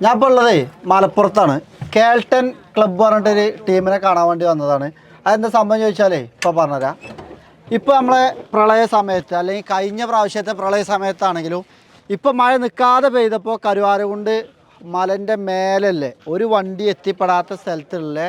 ഞാൻ ഇപ്പോൾ ഉള്ളതേ മലപ്പുറത്താണ്. കേൾട്ടൺ ക്ലബ്ബ് പറഞ്ഞിട്ടൊരു ടീമിനെ കാണാൻ വേണ്ടി വന്നതാണ്. അതെന്താ സംഭവം ചോദിച്ചാലേ ഇപ്പോൾ പറഞ്ഞുതരാം. ഇപ്പോൾ നമ്മളെ പ്രളയ സമയത്ത് അല്ലെങ്കിൽ കഴിഞ്ഞ പ്രാവശ്യത്തെ പ്രളയ സമയത്താണെങ്കിലും ഇപ്പോൾ മഴ നിൽക്കാതെ പെയ്തപ്പോൾ കരുവാരകുണ്ട് മലൻ്റെ മേലല്ലേ ഒരു വണ്ടി എത്തിപ്പെടാത്ത സ്ഥലത്തുള്ള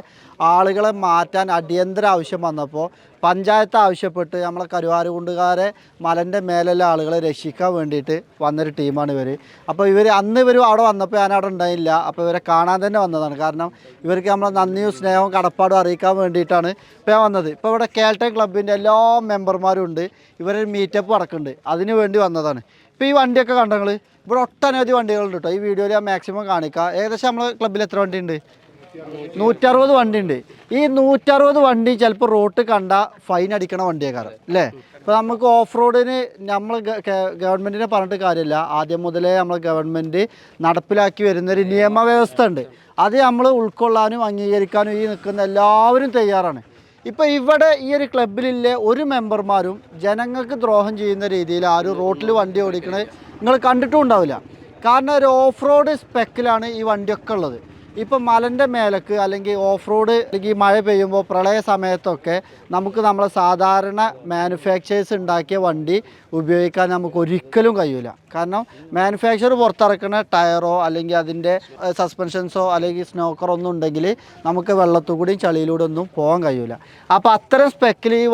ആളുകളെ മാറ്റാൻ അടിയന്തര ആവശ്യം വന്നപ്പോൾ പഞ്ചായത്ത് ആവശ്യപ്പെട്ട് നമ്മളെ കരുവാരകുണ്ടുകാരെ മലൻ്റെ മേലുള്ള ആളുകളെ രക്ഷിക്കാൻ വേണ്ടിയിട്ട് വന്നൊരു ടീമാണ് ഇവർ. അപ്പോൾ അന്ന് ഇവർ അവിടെ വന്നപ്പോൾ ഞാൻ അവിടെ ഉണ്ടായില്ല. അപ്പോൾ ഇവരെ കാണാൻ തന്നെ വന്നതാണ്. കാരണം ഇവർക്ക് നമ്മളെ നന്ദിയും സ്നേഹവും കടപ്പാടും അറിയിക്കാൻ വേണ്ടിയിട്ടാണ് ഇപ്പോൾ ഞാൻ വന്നത്. ഇപ്പോൾ ഇവിടെ കേൾട്ടൺ ക്ലബിൻ്റെ എല്ലാ മെമ്പർമാരും ഉണ്ട്. ഇവരൊരു മീറ്റപ്പ് നടക്കുന്നുണ്ട്, അതിന് വേണ്ടി വന്നതാണ്. ഇപ്പോൾ ഈ വണ്ടിയൊക്കെ കണ്ടോ നിങ്ങൾ? ഇവിടെ ഒട്ടനവധി വണ്ടികളുണ്ട് കേട്ടോ. ഈ വീഡിയോയിൽ ഞാൻ മാക്സിമം കാണിക്കാം. ഏകദേശം നമ്മളെ ക്ലബ്ബിൽ എത്ര വണ്ടി ഉണ്ട്? 160 വണ്ടി ഉണ്ട്. ഈ 160 വണ്ടി ചിലപ്പോൾ റോഡ് കണ്ട ഫൈൻ അടിക്കണ വണ്ടിയേക്കാരം അല്ലേ? ഇപ്പോൾ നമുക്ക് ഓഫ് റോഡിന് നമ്മൾ ഗവൺമെൻറ്റിനെ പറഞ്ഞിട്ട് കാര്യമില്ല. ആദ്യം മുതലേ നമ്മൾ ഗവൺമെൻറ് നടപ്പിലാക്കി വരുന്നൊരു നിയമവ്യവസ്ഥ ഉണ്ട്. അത് നമ്മൾ ഉൾക്കൊള്ളാനും അംഗീകരിക്കാനും ഈ നിൽക്കുന്ന എല്ലാവരും തയ്യാറാണ്. ഇപ്പോൾ ഇവിടെ ഈ ഒരു ക്ലബിലെ ഒരു മെമ്പർമാരും ജനങ്ങൾക്ക് ദ്രോഹം ചെയ്യുന്ന രീതിയിൽ ആരും റോട്ടിൽ വണ്ടി ഓടിക്കണത് നിങ്ങൾ കണ്ടിട്ടും ഉണ്ടാവില്ല. കാരണം ഒരു ഓഫ് റോഡ് സ്പെക്കിലാണ് ഈ വണ്ടിയൊക്കെ ഉള്ളത്. ഇപ്പം മലൻ്റെ മേലേക്ക് അല്ലെങ്കിൽ ഓഫ് റോഡ് അല്ലെങ്കിൽ മഴ പെയ്യുമ്പോൾ പ്രളയ സമയത്തൊക്കെ നമുക്ക് നമ്മളെ സാധാരണ മാനുഫാക്ചേഴ്സ് ഉണ്ടാക്കിയ വണ്ടി ഉപയോഗിക്കാൻ നമുക്ക് ഒരിക്കലും കഴിയില്ല. കാരണം മാനുഫാക്ചർ പുറത്തിറക്കുന്ന ടയറോ അല്ലെങ്കിൽ അതിൻ്റെ സസ്പെൻഷൻസോ അല്ലെങ്കിൽ സ്നോക്കറോ ഒന്നും ഉണ്ടെങ്കിൽ നമുക്ക് വെള്ളത്തിൽ കൂടിയും ചളിയിലൂടെ ഒന്നും പോകാൻ കഴിയില്ല. അപ്പോൾ അത്തരം സ്പെക്കിൽ ഈ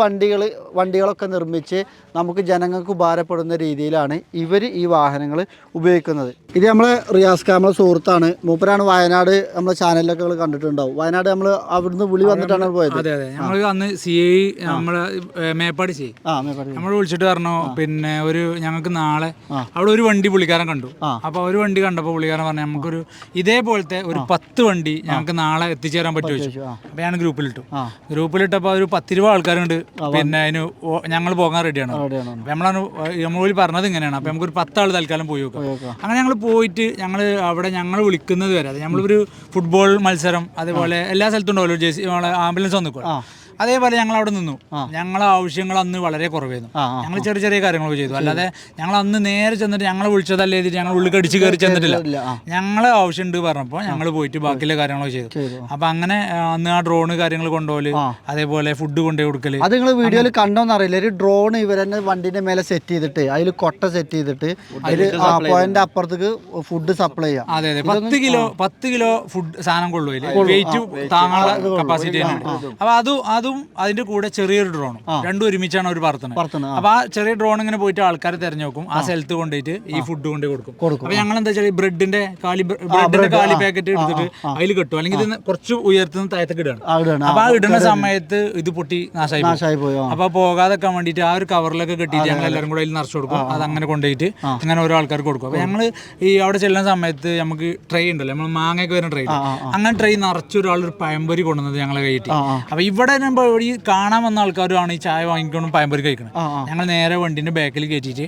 വണ്ടികളൊക്കെ നിർമ്മിച്ച് നമുക്ക് ജനങ്ങൾക്ക് ഉപകാരപ്പെടുന്ന രീതിയിലാണ് ഇവർ ഈ വാഹനങ്ങൾ ഉപയോഗിക്കുന്നത്. ഇത് നമ്മൾ റിയാസ് നമ്മളെ സുഹൃത്താണ്. മൂപ്പരാണ് വയനാട് നമ്മളെ ചാനലിലൊക്കെ നിങ്ങൾ കണ്ടിട്ടുണ്ടാവും. വയനാട് നമ്മൾ അവിടുന്ന് വിളി വന്നിട്ടാണ് പോയത്. അതെ അതെ, നമ്മൾ അന്ന് CI നമ്മള് മേപ്പാടി CI നമ്മൾ വിളിച്ചിട്ട് പറഞ്ഞു പിന്നെ ഞങ്ങൾക്ക് നാളെ അവിടെ ഒരു വണ്ടി പുള്ളിക്കാരൻ കണ്ടു. അപ്പൊ ഒരു വണ്ടി കണ്ടപ്പോൾ പുള്ളിക്കാരൻ പറഞ്ഞു നമുക്കൊരു ഇതേപോലത്തെ ഒരു 10 വണ്ടി ഞങ്ങൾക്ക് നാളെ എത്തിച്ചേരാൻ പറ്റുമോ ചോദിച്ചു. അപ്പൊ ഞാൻ ഗ്രൂപ്പിലിട്ടപ്പോൾ ഒരു 10 20 ആൾക്കാരുണ്ട്. പിന്നെ അതിന് ഞങ്ങൾ പോകാൻ റെഡിയാണ്. നമ്മൾ പറഞ്ഞത് ഇങ്ങനെയാണ്. അപ്പൊ നമുക്കൊരു 10 ആൾ തൽക്കാലം പോയി നോക്കാം. അങ്ങനെ ഞങ്ങൾ പോയിട്ട് ഞങ്ങൾ വിളിക്കുന്നത് വരെ നമ്മളൊരു ഫുട്ബോൾ മത്സരം അതേപോലെ എല്ലാ സ്ഥലത്തും ഉണ്ടാവല്ലോ, ആംബുലൻസ് വന്നിക്കോ. അതേപോലെ ഞങ്ങൾ അവിടെ നിന്നു. ഞങ്ങളെ ആവശ്യങ്ങൾ അന്ന് വളരെ കുറവായിരുന്നു. ഞങ്ങൾ ചെറിയ ചെറിയ കാര്യങ്ങളൊക്കെ ചെയ്തു. അല്ലാതെ ഞങ്ങൾ അന്ന് നേരെ ചെന്നിട്ട് ഞങ്ങളെ വിളിച്ചതല്ലേ ഞങ്ങൾ ഉള്ളിൽ കടിച്ച് കയറി ചെന്നിട്ടില്ല. ഞങ്ങളെ ആവശ്യമുണ്ട് പറഞ്ഞപ്പോൾ ഞങ്ങൾ പോയിട്ട് ബാക്കിയുള്ള കാര്യങ്ങളൊക്കെ ചെയ്തു. അപ്പൊ അങ്ങനെ അന്ന് ആ ഡ്രോണ് കാര്യങ്ങൾ കൊണ്ടുപോകല്, അതേപോലെ ഫുഡ് കൊണ്ടുപോയി കൊടുക്കല്. അത് നിങ്ങൾ വീഡിയോയിൽ കണ്ടോന്ന് അറിയില്ല. ഒരു ഡ്രോൺ ഇവരെന്നെ വണ്ടിന്റെ മേലെ സെറ്റ് ചെയ്തിട്ട് അതിൽ കൊട്ട സെറ്റ് ചെയ്തിട്ട് പോയിന്റ് അപ്പുറത്തേക്ക് ഫുഡ് സപ്ലൈ ചെയ്യാം. അതെ അതെ, 10 കിലോ ഫുഡ് സാധനം കൊള്ളുകയില്ല, വെയിറ്റ് താങ്ങാനുള്ള കപ്പാസിറ്റി ആണ്. അപ്പൊ അതും അതിന്റെ കൂടെ ചെറിയൊരു ഡ്രോണും രണ്ടും ഒരുമിച്ചാണ് അവർ പറത്തുന്നത്. അപ്പൊ ആ ചെറിയ ഡ്രോൺ ഇങ്ങനെ പോയിട്ട് ആൾക്കാരെ തെരഞ്ഞു നോക്കും. ആ സ്ഥലത്ത് കൊണ്ടുപോയിട്ട് ഈ ഫുഡ് കൊണ്ടുപോയി കൊടുക്കും. അപ്പൊ ഞങ്ങൾ എന്താ വെച്ചാൽ ബ്രെഡിന്റെ കാലി പാക്കറ്റ് എടുത്തിട്ട് അതിൽ കെട്ടും, അല്ലെങ്കിൽ ഇത് കുറച്ച് ഉയർത്തുന്ന താഴത്തേക്ക് ഇടാണ്. അപ്പൊ ആ ഇടുന്ന സമയത്ത് ഇത് പൊട്ടി നാശമായി പോയി. അപ്പൊ പോകാതെക്കാൻ വേണ്ടിയിട്ട് ആ ഒരു കവറിലൊക്കെ കെട്ടിയിട്ട് ഞങ്ങൾ എല്ലാവരും കൂടെ അതിൽ നിറച്ചു കൊടുക്കും. അത് അങ്ങനെ കൊണ്ടുപോയിട്ട് അങ്ങനെ ഓരോ ആൾക്കാർക്ക് കൊടുക്കും. അപ്പൊ ഞങ്ങൾ ഈ അവിടെ ചെല്ലുന്ന സമയത്ത് നമുക്ക് ട്രൈ ഉണ്ടല്ലോ, നമ്മൾ മാങ്ങയൊക്കെ വരുന്ന ട്രൈ, അങ്ങനെ ട്രൈ നിറച്ചൊരാളൊരു പഴംപൊരി കൊണ്ടുവന്നത് ഞങ്ങളെ കയറ്റി. അപ്പൊ ഇവിടെ ഈ കാണാൻ വന്ന ആൾക്കാരുമാണ് ഈ ചായ വാങ്ങിക്കൊണ്ട് പഴംപൊരി കഴിക്കണം. ഞങ്ങൾ നേരെ വണ്ടിന്റെ ബാക്കിൽ കയറ്റിയിട്ട്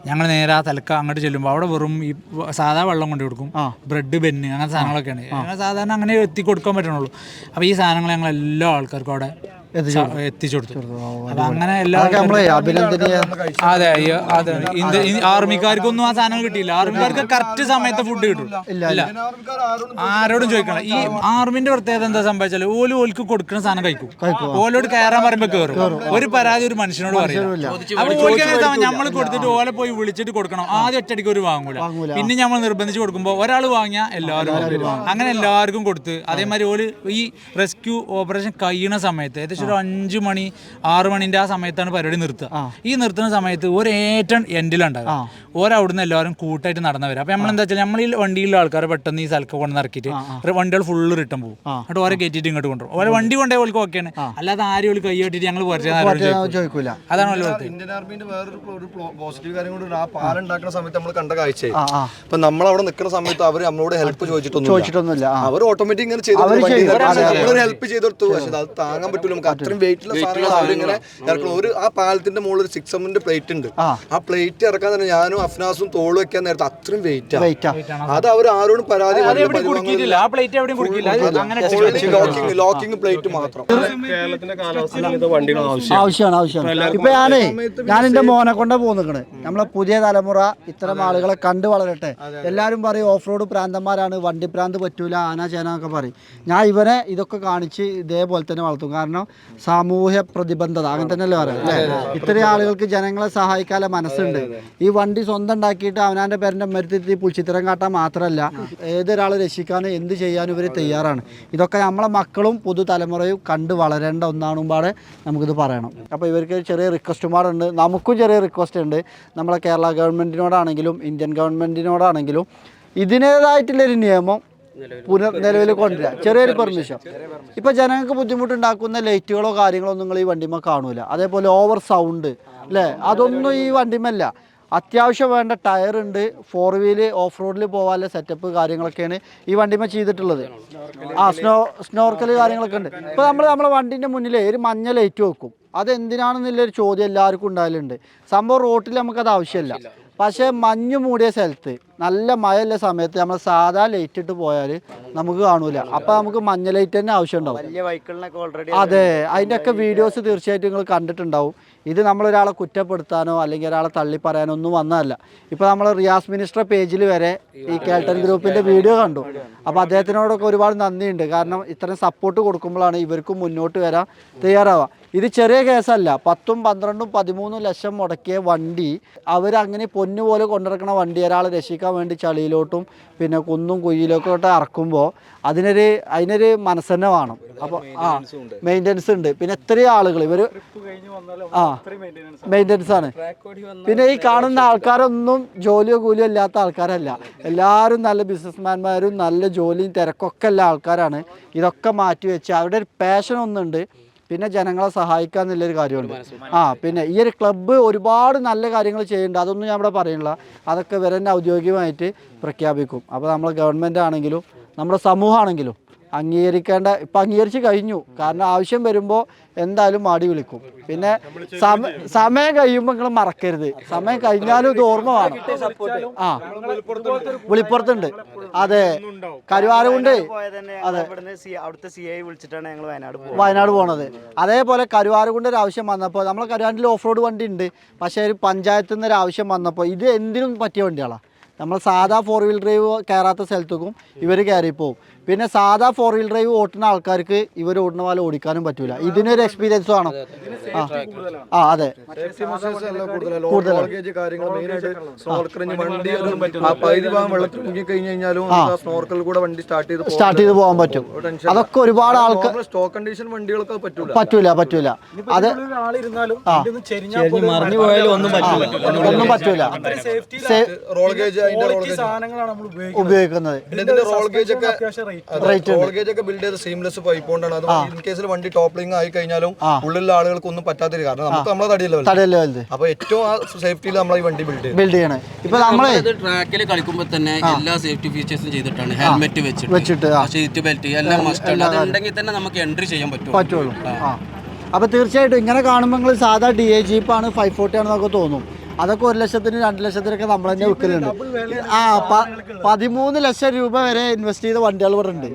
ഞങ്ങൾ നേരെ ആ തലക്ക അങ്ങോട്ട് ചെല്ലുമ്പോൾ അവിടെ വെറും ഈ സാധാ വെള്ളം കൊണ്ടു കൊടുക്കും, ബ്രെഡ് ബെന്ന് അങ്ങനത്തെ സാധനങ്ങളൊക്കെയാണ് ഞങ്ങൾ സാധാരണ അങ്ങനെ എത്തി കൊടുക്കാൻ പറ്റണുള്ളൂ. അപ്പോൾ ഈ സാധനങ്ങൾ ഞങ്ങൾ എല്ലാ ആൾക്കാർക്കും അവിടെ എത്തിച്ചു കൊടുത്തു. അപ്പൊ അങ്ങനെ അതെ അതെ, ആർമിക്കാർക്കൊന്നും ആ സാധനം കിട്ടിയില്ല. ആർമിക്കാർക്ക് കറക്റ്റ് സമയത്ത് ഫുഡ് കിട്ടും. ഇല്ല, ആരോടും ചോദിക്കണം. ഈ ആർമിന്റെ പ്രത്യേകത എന്താ സംഭവിച്ചാല് ഓൽക്ക് കൊടുക്കുന്ന സാധനം കഴിക്കും. ഓലോട് കയറാൻ പറയുമ്പോ കയറും. ഒരു പരാതി ഒരു മനുഷ്യനോട് പറയില്ല. അപ്പൊ നമ്മൾ കൊടുത്തിട്ട് ഓലെ പോയി വിളിച്ചിട്ട് കൊടുക്കണം. ആദ്യം ഒറ്റയടിക്ക് ഒരു വാങ്ങൂല, പിന്നെ നമ്മൾ നിർബന്ധിച്ച് കൊടുക്കുമ്പോൾ ഒരാൾ വാങ്ങിയാൽ എല്ലാവരും അങ്ങനെ എല്ലാവർക്കും കൊടുത്ത്. അതേമാതിരി ഓല് ഈ റെസ്ക്യൂ ഓപ്പറേഷൻ കഴിയണ സമയത്ത് ഏകദേശം ഒരു 5 മണി 6 മണിന്റെ ആ സമയത്താണ് പരിപാടി നിർത്തുക. ഈ നിർത്തുന്ന സമയത്ത് ഒരേറ്റം എൻഡിലുണ്ടാകുക. അവിടുന്ന് എല്ലാവരും കൂട്ടായിട്ട് നടന്നു വരാം. അപ്പൊ നമ്മളെന്താ വെച്ചാൽ നമ്മൾ ഈ വണ്ടിയിലുള്ള ആൾക്കാരെ പെട്ടെന്ന് ഈ സ്ഥലത്ത് കൊണ്ട് ഇറക്കിയിട്ട് വണ്ടികൾ ഫുള്ള് റിട്ടേൺ പോകും. എന്നിട്ട് ഓരോ കയറ്റിയിട്ട് ഇങ്ങോട്ട് കൊണ്ടുപോകും. ഓരോ വണ്ടി കൊണ്ടേ ഓൾക്ക് ഓക്കെയാണ്. അല്ലാതെ ആരും ഒരു കൈ കെട്ടിട്ട് ഞങ്ങൾ ചോദിക്കൂല. അതാണ് ഇന്ത്യൻ ആർമിന്റെ വേറൊരു പോസിറ്റീവ് കാര്യം കൂടി, ആ പാലം ഉണ്ടാക്കുന്ന സമയത്ത് നമ്മൾ കണ്ട കാഴ്ച. അപ്പൊ നമ്മൾ അവിടെ നിൽക്കുന്ന സമയത്ത് അവർ നമ്മളോട് ഹെൽപ്പ് ചോദിച്ചിട്ടൊന്നുമില്ല. അവർ ഓട്ടോമാറ്റിക് ഇങ്ങനെ ചെയ്തു ഹെൽപ്പ് ചെയ്തെടുത്തു. പക്ഷെ അത് താങ്ങാൻ പറ്റൂല നമുക്ക്. അത്രയും വെയിറ്റുള്ള സാധനങ്ങൾ അവരിങ്ങനെ ഇറക്കണം. ആ പാലത്തിന്റെ മുകളിൽ ഒരു 6mm പ്ലേറ്റ് ഉണ്ട്. ആ പ്ലേറ്റ് ഇറക്കാൻ തന്നെ ഞാനും അഫ്നാസും തോള് വെക്കാൻ നേരത്തെ അത്രയും വെയിറ്റ് അത് അവർ ആരോടും പരാതി ലോക്കിംഗ് പ്ലേറ്റ് മാത്രം. ആവശ്യമാണ്. ഇപ്പൊ ഞാൻ എന്റെ മോനെ കൊണ്ടാ പോന്നിക്കണ്. നമ്മളെ പുതിയ തലമുറ ഇത്തരം ആളുകളെ കണ്ടു വളരട്ടെ. എല്ലാരും പറയും ഓഫ് റോഡ് പ്രാന്തന്മാരാണ്, വണ്ടി പ്രാന്ത് പറ്റൂല, ആന ചേന എന്നൊക്കെ പറയും. ഞാൻ ഇവരെ ഇതൊക്കെ കാണിച്ച് ഇതേപോലെ തന്നെ വളർത്തും. കാരണം സാമൂഹ്യ പ്രതിബദ്ധത അങ്ങനെ തന്നെയല്ലേ പറയാം അല്ലേ? ഇത്രയും ആളുകൾക്ക് ജനങ്ങളെ സഹായിക്കാനുള്ള മനസ്സുണ്ട്. ഈ വണ്ടി സ്വന്തം ഉണ്ടാക്കിയിട്ട് അവനാൻ്റെ പേരൻ്റെ മരുത്തി പുൽച്ചിത്രം കാട്ടാൻ മാത്രമല്ല, ഏതൊരാളെ രക്ഷിക്കാനും എന്ത് ചെയ്യാനും ഇവർ തയ്യാറാണ്. ഇതൊക്കെ നമ്മളെ മക്കളും പുതുതലമുറയും കണ്ട് വളരേണ്ട ഒന്നാണുമ്പാടെ നമുക്കിത് പറയണം. അപ്പോൾ ഇവർക്ക് ചെറിയ റിക്വസ്റ്റുമാരുണ്ട്, നമുക്കും ചെറിയ റിക്വസ്റ്റ് ഉണ്ട്. നമ്മളെ കേരള ഗവൺമെൻറ്റിനോടാണെങ്കിലും ഇന്ത്യൻ ഗവൺമെൻറ്റിനോടാണെങ്കിലും ഇതിനേതായിട്ടുള്ളൊരു നിയമം നിലവിൽ കൊണ്ടുവരിക, ചെറിയൊരു പെർമിഷൻ. ഇപ്പോൾ ജനങ്ങൾക്ക് ബുദ്ധിമുട്ടുണ്ടാക്കുന്ന ലൈറ്റുകളോ കാര്യങ്ങളോ നിങ്ങൾ ഈ വണ്ടിമ്മ കാണൂല. അതേപോലെ ഓവർ സൗണ്ട് അല്ലേ, അതൊന്നും ഈ വണ്ടിമ്മല്ല. അത്യാവശ്യം വേണ്ട ടയറുണ്ട്, 4 വീല് ഓഫ് റോഡിൽ പോകാനുള്ള സെറ്റപ്പ് കാര്യങ്ങളൊക്കെയാണ് ഈ വണ്ടിമ്മ ചെയ്തിട്ടുള്ളത്. സ്നോർക്കൽ കാര്യങ്ങളൊക്കെ ഉണ്ട്. ഇപ്പോൾ നമ്മളെ വണ്ടീൻ്റെ മുന്നിൽ ഒരു മഞ്ഞ ലൈറ്റ് വെക്കും. അതെന്തിനാണെന്നുള്ളൊരു ചോദ്യം എല്ലാവർക്കും ഉണ്ടാകലുണ്ട്. സംഭവം റോട്ടിൽ നമുക്കത് ആവശ്യമില്ല. പക്ഷേ മഞ്ഞ് മൂടിയ സ്ഥലത്ത് നല്ല മഴയുള്ള സമയത്ത് നമ്മൾ സാധാ ലൈറ്റ് ഇട്ട് പോയാൽ നമുക്ക് കാണൂല. അപ്പോൾ നമുക്ക് മഞ്ഞ ലൈറ്റ് തന്നെ ആവശ്യമുണ്ടാവും. അതെ, അതിൻ്റെയൊക്കെ വീഡിയോസ് തീർച്ചയായിട്ടും നിങ്ങൾ കണ്ടിട്ടുണ്ടാവും. ഇത് നമ്മളൊരാളെ കുറ്റപ്പെടുത്താനോ അല്ലെങ്കിൽ ഒരാളെ തള്ളി പറയാനോ ഒന്നും വന്നതല്ല. ഇപ്പോൾ നമ്മൾ റിയാസ് മിനിസ്റ്റർ പേജിൽ വരെ ഈ കേൾട്ടൺ ഗ്രൂപ്പിൻ്റെ വീഡിയോ കണ്ടു. അപ്പോൾ അദ്ദേഹത്തിനോടൊക്കെ ഒരുപാട് നന്ദിയുണ്ട്. കാരണം ഇത്രയും സപ്പോർട്ട് കൊടുക്കുമ്പോഴാണ് ഇവർക്കും മുന്നോട്ട് വരാൻ തയ്യാറാവുക. ഇത് ചെറിയ കേസല്ല. 10, 12, 13 ലക്ഷം മുടക്കിയ വണ്ടി അവരങ്ങനെ പൊന്നുപോലെ കൊണ്ടിറക്കണ വണ്ടി ഒരാളെ രക്ഷിക്കാൻ വേണ്ടി ചളിയിലോട്ടും പിന്നെ കുന്നും കുയ്യിലോട്ടോട്ട് ഇറക്കുമ്പോൾ അതിനൊരു മനസ്സന്നെ വേണം. അപ്പോൾ മെയിൻ്റനൻസ് ഉണ്ട്. പിന്നെ എത്രയും ആളുകൾ ഇവർ മെയിൻ്റനൻസ് ആണ്. പിന്നെ ഈ കാണുന്ന ആൾക്കാരൊന്നും ജോലിയോ കൂലിയോ ഇല്ലാത്ത ആൾക്കാരല്ല. എല്ലാവരും നല്ല ബിസിനസ്മാൻമാരും നല്ല ജോലിയും തിരക്കൊക്കെ ഉള്ള ആൾക്കാരാണ്. ഇതൊക്കെ മാറ്റി വെച്ച് അവരുടെ ഒരു പാഷൻ ഒന്നുണ്ട്. പിന്നെ ജനങ്ങളെ സഹായിക്കുക എന്നുള്ളൊരു കാര്യമുണ്ട്. പിന്നെ ഈ ഒരു ക്ലബ്ബ് ഒരുപാട് നല്ല കാര്യങ്ങൾ ചെയ്യുന്നുണ്ട്. അതൊന്നും ഞാൻ ഇവിടെ പറയുന്നില്ല. അതൊക്കെ ഇവരെന്നെ ഔദ്യോഗികമായിട്ട് പ്രഖ്യാപിക്കും. അപ്പോൾ നമ്മൾ ഗവൺമെൻറ് ആണെങ്കിലും നമ്മുടെ സമൂഹമാണെങ്കിലും അംഗീകരിക്കേണ്ട, ഇപ്പം അംഗീകരിച്ച് കഴിഞ്ഞു. കാരണം ആവശ്യം വരുമ്പോൾ എന്തായാലും മാടി വിളിക്കും. പിന്നെ സമയം കഴിയുമ്പോൾ നിങ്ങൾ മറക്കരുത്. സമയം കഴിഞ്ഞാലും ഇത് ഓർമ്മ വേണം. വിളിപ്പുറത്തുണ്ട്. അതെ, കരുവാരകുണ്ട്. അതെ, വയനാട് പോണത്. അതേപോലെ കരുവാരകുണ്ട് ഒരു ആവശ്യം വന്നപ്പോൾ നമ്മൾ കരുവാരകുണ്ടിൽ ഓഫ് റോഡ് വണ്ടി ഉണ്ട്. പക്ഷേ ഒരു പഞ്ചായത്തിൽ നിന്ന് ഒരു ആവശ്യം വന്നപ്പോൾ ഇത് എന്തിനും പറ്റിയ വണ്ടികളാണ്. നമ്മൾ സാധാ 4 വീൽ ഡ്രൈവ് കയറാത്ത സ്ഥലത്തേക്കും ഇവർ കയറിപ്പോവും. പിന്നെ സാധാ 4 വീൽ ഡ്രൈവ് ഓട്ടുന്ന ആൾക്കാർക്ക് ഇവർ ഓടുന്ന പോലെ ഓടിക്കാനും പറ്റൂല. ഇതിനൊരു എക്സ്പീരിയൻസ് വേണം. അതെ, സ്റ്റാർട്ട് ചെയ്ത് പോകാൻ പറ്റും. അതൊക്കെ ഒരുപാട് ആൾക്കാർ പറ്റൂല. അത് ഒന്നും പറ്റൂല. ഉപയോഗിക്കുന്നത് വണ്ടി ടോപ്ലിംഗ് ആയി കഴിഞ്ഞാലും ഉള്ളിലുള്ള ആളുകൾക്ക് ഒന്നും പറ്റാത്ത കാരണം നമുക്ക് നമ്മളെ തടിയല്ലോ. അപ്പൊ ഏറ്റവും സേഫ്റ്റിയിൽ നമ്മൾ ഈ വണ്ടി ബിൽഡ് ചെയ്യണം. ഇപ്പൊ നമ്മള് ട്രാക്കിൽ കളിക്കുമ്പോൾ തന്നെ എല്ലാ സേഫ്റ്റി ഫീച്ചേഴ്സും ചെയ്തിട്ടാണ്. ഹെൽമെറ്റ് വെച്ചിട്ട് സീറ്റ് ബെൽറ്റ് എല്ലാം മസ്റ്റ് ആണ്. അതുണ്ടെങ്കിൽ തന്നെ നമുക്ക് എൻട്രി ചെയ്യാൻ പറ്റുള്ളൂ. അപ്പൊ തീർച്ചയായിട്ടും ഇങ്ങനെ കാണുമ്പോൾ നിങ്ങൾ സാധാ DA ജീപ്പാണ് 540 ആണെന്നൊക്കെ തോന്നും. അതൊക്കെ 1 ലക്ഷത്തിന് 2 ലക്ഷത്തിനൊക്കെ നമ്മൾ തന്നെ വിൽക്കലുണ്ട്. 13 ലക്ഷം രൂപ വരെ ഇൻവെസ്റ്റ് ചെയ്ത വണ്ടികൾ ഇവിടെ ഉണ്ട്.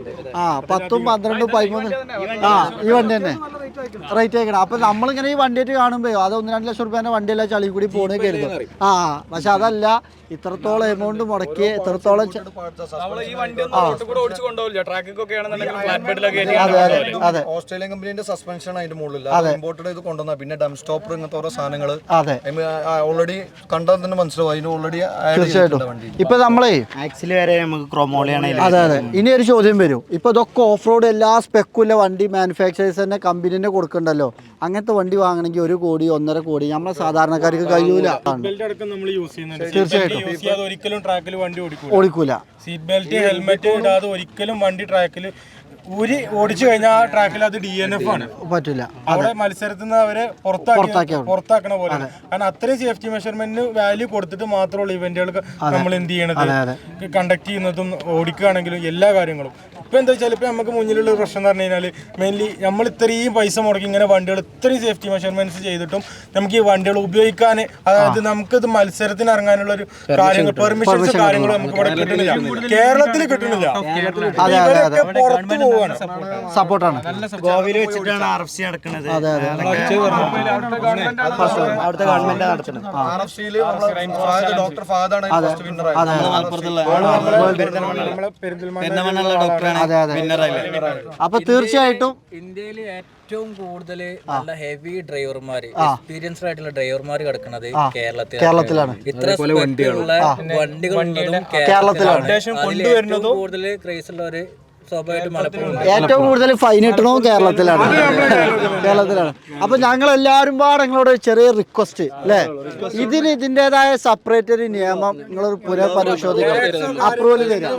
10, 12, 13 ഈ വണ്ടി തന്നെ റേറ്റ് ആക്കണം. അപ്പൊ നമ്മളിങ്ങനെ ഈ വണ്ടിയായിട്ട് കാണുമ്പോൾ അത് 1-2 ലക്ഷം രൂപേൻ്റെ വണ്ടിയല്ല ചളി കൂടി പോണേ കരുതും. പക്ഷെ അതല്ല, ഇത്രത്തോളം എമൗണ്ട് മുടക്കി ഇത്രത്തോളം ഓസ്ട്രേലിയൻ കമ്പനിന്റെ സസ്പെൻഷൻ അതിന്റെ മുകളിൽ ഇമ്പോർട്ടഡ് ചെയ്ത് കൊണ്ടുവന്ന പിന്നെ ഡം സ്റ്റോപ്പർ ഇങ്ങനത്തെ ഓരോ സാധനങ്ങൾ ഓൾറെഡി കണ്ടാൽ തന്നെ മനസ്സിലാവും. അതിന് ഓൾറെഡി തീർച്ചയായിട്ടും ഇപ്പൊ നമ്മളെ ആക്സിൽ വരെ നമുക്ക് ക്രോമോളിയാണ്. അതെ. ഇനി ഒരു ചോദ്യം വരും. ഇപ്പൊ ഇതൊക്കെ ഓഫ് റോഡ് എല്ലാ സ്പെക്കുള്ള വണ്ടി മാനുഫാക്ചറേഴ്സ് തന്നെ കമ്പനിനെ കൊടുക്കണ്ടല്ലോ. അങ്ങനത്തെ വണ്ടി വാങ്ങണമെങ്കിൽ 1 കോടി 1.5 കോടി നമ്മളെ സാധാരണക്കാർക്ക് കഴിയൂല. തീർച്ചയായിട്ടും ഒരിക്കലും ട്രാക്കിൽ വണ്ടി ഓടിക്കൂല. സീറ്റ് ബെൽറ്റ് ഹെൽമെറ്റ് ഇടാതെ ഒരിക്കലും വണ്ടി ട്രാക്കിൽ ഓടിച്ചു കഴിഞ്ഞാൽ ആ ട്രാക്കിൽ അത് DNF ആണ്. പറ്റില്ല. അവിടെ മത്സരത്തിൽ നിന്ന് അവരെ പുറത്താക്കണ പോലെ. കാരണം അത്രയും സേഫ്റ്റി മെഷർമെന്റിന് വാല്യൂ കൊടുത്തിട്ട് മാത്രമുള്ള ഇവന്റുകൾക്ക് നമ്മൾ എന്ത് ചെയ്യണത്, കണ്ടക്ട് ചെയ്യുന്നതും ഓടിക്കുകയാണെങ്കിലും എല്ലാ കാര്യങ്ങളും. ഇപ്പം എന്താ വെച്ചാൽ ഇപ്പം നമുക്ക് മുന്നിലുള്ള ഒരു പ്രശ്നം എന്ന് പറഞ്ഞു കഴിഞ്ഞാൽ മെയിൻലി നമ്മൾ ഇത്രയും പൈസ മുടക്കി ഇങ്ങനെ വണ്ടികൾ ഇത്രയും സേഫ്റ്റി മെഷർമെന്റ്സ് ചെയ്തിട്ടും നമുക്ക് ഈ വണ്ടികൾ ഉപയോഗിക്കാൻ, അതായത് നമുക്കിത് മത്സരത്തിന് ഇറങ്ങാനുള്ള ഒരു കാര്യങ്ങൾ പെർമിഷൻസ് കാര്യങ്ങൾ നമുക്ക് ഇവിടെ കിട്ടുന്നില്ല, കേരളത്തിൽ കിട്ടുന്നില്ല. ഇവരൊക്കെ പുറത്ത് പോവാണ്. സപ്പോർട്ടാണ്. ഗോവയിൽ വെച്ചിട്ടാണ് RFC നടക്കുന്നത്. അവിടുത്തെ ഗവൺമെന്റ് നടത്തുന്നത്. ഡോക്ടർ ഫാദാണ് ഫസ്റ്റ് വിന്നർ ആയത്. പെരിന്തൽമണ്ണ ഡോക്ടറാണ് വിന്നറായത്. അപ്പൊ തീർച്ചയായിട്ടും ഇന്ത്യയിൽ ഏറ്റവും കൂടുതൽ നല്ല ഹെവി ഡ്രൈവർമാര്, എക്സ്പീരിയൻസ്ഡ് ആയിട്ടുള്ള ഡ്രൈവർമാർ കിടക്കുന്നത് കേരളത്തിലാണ്. ഇത്ര വണ്ടികളുള്ള വണ്ടികളുള്ളതും കേരളത്തിലാണ്. കൊണ്ടുവരുന്നതും കൂടുതൽ ക്രേസ് ഉള്ളവര് സ്വാഭാവികമായിട്ടും മലപ്പുറം. ഏറ്റവും കൂടുതൽ ഫൈൻ കിട്ടണവും കേരളത്തിലാണ്. അപ്പൊ ഞങ്ങൾ എല്ലാവരും പാടെ നിങ്ങളോട് ചെറിയ റിക്വസ്റ്റ് അല്ലേ, ഇതിൻ്റെതായ സെപ്പറേറ്റ് ഒരു നിയമം നിങ്ങളൊരു പുനഃപരിശോധിക്കണം, അപ്രൂവൽ തരാം.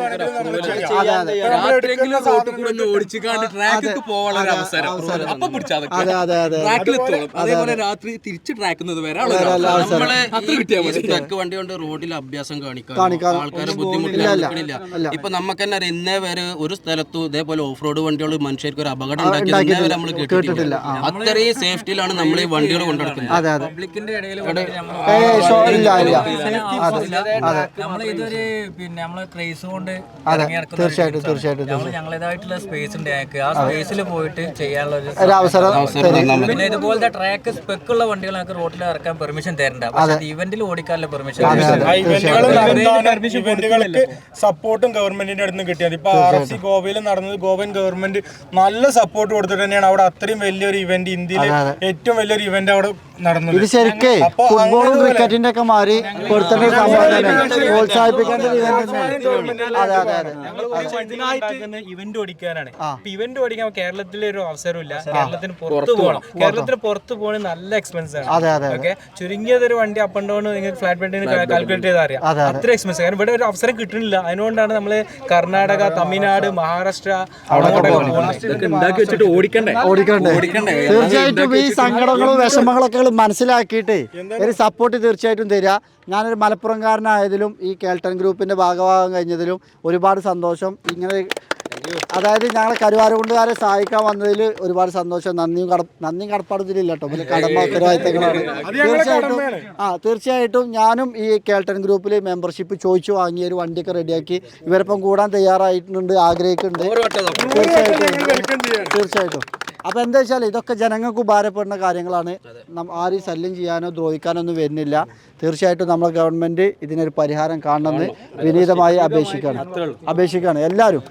അതേപോലെ രാത്രി തിരിച്ച് ട്രാക്കുന്നത് വരെ വണ്ടി കൊണ്ട് റോഡിൽ അഭ്യാസം കാണിക്കാൻ ആൾക്കാരെ ബുദ്ധിമുട്ടില്ല. ഇപ്പൊ നമുക്ക് തന്നെ ഇന്നേ വരെ ഒരു സ്ഥലത്തും ഇതേപോലെ ഓഫ് റോഡ് വണ്ടികൾ മനുഷ്യർക്ക് ഒരു അപകടം ഉണ്ടാക്കി നമ്മൾ കേട്ടിട്ടില്ല. അത്രയും സേഫ്റ്റിയിലാണ് നമ്മൾ ഈ വണ്ടികൾ കൊണ്ടുനടക്കുന്നത്. പബ്ലിക്കിന്റെ ഇടയിൽ നമ്മളിതൊരു പിന്നെ നമ്മളെ ക്രേസ് കൊണ്ട് തീർച്ചയായിട്ടും ഞങ്ങളേതായിട്ടുള്ള സ്പേസ് ഉണ്ട് ഞങ്ങൾക്ക്. ആ സ്പേസിൽ പോയിട്ട് ചെയ്യാനുള്ള ഒരു അവസരം. പിന്നെ ഇതുപോലത്തെ ട്രാക്ക് സ്പെക്കുള്ള വണ്ടികൾ ഞങ്ങൾക്ക് റോഡിൽ ഇറക്കാൻ പെർമിഷൻ തരണ്ട, പക്ഷേ ഇവന്റിൽ ഓടിക്കാനുള്ള പെർമിഷൻ. ഇവന്റുകൾക്ക് സപ്പോർട്ടും ഗവൺമെന്റിന്റെ അടുത്ത് നിന്ന് കിട്ടിയത്. ഇപ്പൊ RFC ഗോവയിൽ നടന്നത് ഗോവൻ ഗവൺമെന്റ് നല്ല സപ്പോർട്ട് കൊടുത്തിട്ട് തന്നെയാണ് അവിടെ അത്രയും വലിയൊരു ഇവന്റ്, ഇന്ത്യയിലെ ഏറ്റവും വലിയൊരു ഇവന്റ് അവിടെ നടന്നത്. ഇത് ശരിക്കും ഫുട്ബോളും ക്രിക്കറ്റിന്റെ ഒക്കെ മാറി കൊടുത്തേണ്ട ഒരു സംഭവം തന്നെയാണ്, പ്രോത്സാഹിപ്പിക്കേണ്ട ഒരു ഇവന്റ് തന്നെയാണ്. ഇവന്റ് ഓടിക്കാനാണ്. ഇവന്റ് ഓടിക്കാൻ കേരളത്തിലെ ഒരു അവസരമില്ല. കേരളത്തിന് പുറത്ത് പോകണം. കേരളത്തിന് പുറത്ത് പോകണ നല്ല എക്സ്പെൻസ് ആണ്. ഓക്കെ, ചുരുങ്ങിയതൊരു വണ്ടി അപ്പ് ആൻഡ് ഡൗൺ നിങ്ങൾക്ക് ഫ്ലാറ്റ് ബെഡിന് കാൽക്കുലേറ്റ് ചെയ്താൽ അറിയാം, അത്ര എക്സ്പെൻസ്. കാരണം ഇവിടെ ഒരു അവസരം കിട്ടുന്നില്ല. അതിനുകൊണ്ടാണ് നമ്മള് കർണാടക, തമിഴ്നാട്, മഹാരാഷ്ട്ര ഉണ്ടാക്കി വെച്ചിട്ട് ഓടിക്കണ്ടേ. തീർച്ചയായിട്ടും ഈ സങ്കടങ്ങളും വിഷമങ്ങളൊക്കെ മനസ്സിലാക്കിയിട്ട് ഒരു സപ്പോർട്ട് തീർച്ചയായിട്ടും തരിക. ഞാനൊരു മലപ്പുറംകാരനായതിലും ഈ കേൾട്ടൺ ഗ്രൂപ്പിന്റെ ഭാഗമാകാൻ കഴിഞ്ഞതിലും ഒരുപാട് സന്തോഷം. ഇങ്ങനെ അതായത് ഞങ്ങളെ കരുവാരകുണ്ടുകാരെ സഹായിക്കാൻ വന്നതിൽ ഒരുപാട് സന്തോഷം. നന്ദിയും കടപ്പാടത്തിലില്ല കേട്ടോ, പിന്നെ കടമ ഉത്തരവാദിത്തങ്ങളാണ്. തീർച്ചയായിട്ടും ഞാനും ഈ കേൾട്ടൺ ഗ്രൂപ്പിൽ മെമ്പർഷിപ്പ് ചോദിച്ചു വാങ്ങിയ ഒരു വണ്ടിയൊക്കെ റെഡിയാക്കി ഇവരൊപ്പം കൂടാൻ തയ്യാറായിട്ടുണ്ട്, ആഗ്രഹിക്കുന്നുണ്ട്. തീർച്ചയായിട്ടും. അപ്പോൾ എന്താ വെച്ചാൽ ഇതൊക്കെ ജനങ്ങൾക്ക് ഉപകാരപ്പെടുന്ന കാര്യങ്ങളാണ്. ആരും ശല്യം ചെയ്യാനോ ദ്രോഹിക്കാനോ ഒന്നും വരുന്നില്ല. തീർച്ചയായിട്ടും നമ്മളെ ഗവൺമെൻറ് ഇതിനൊരു പരിഹാരം കാണണമെന്ന് വിനീതമായി അപേക്ഷിക്കുകയാണ് എല്ലാവരും.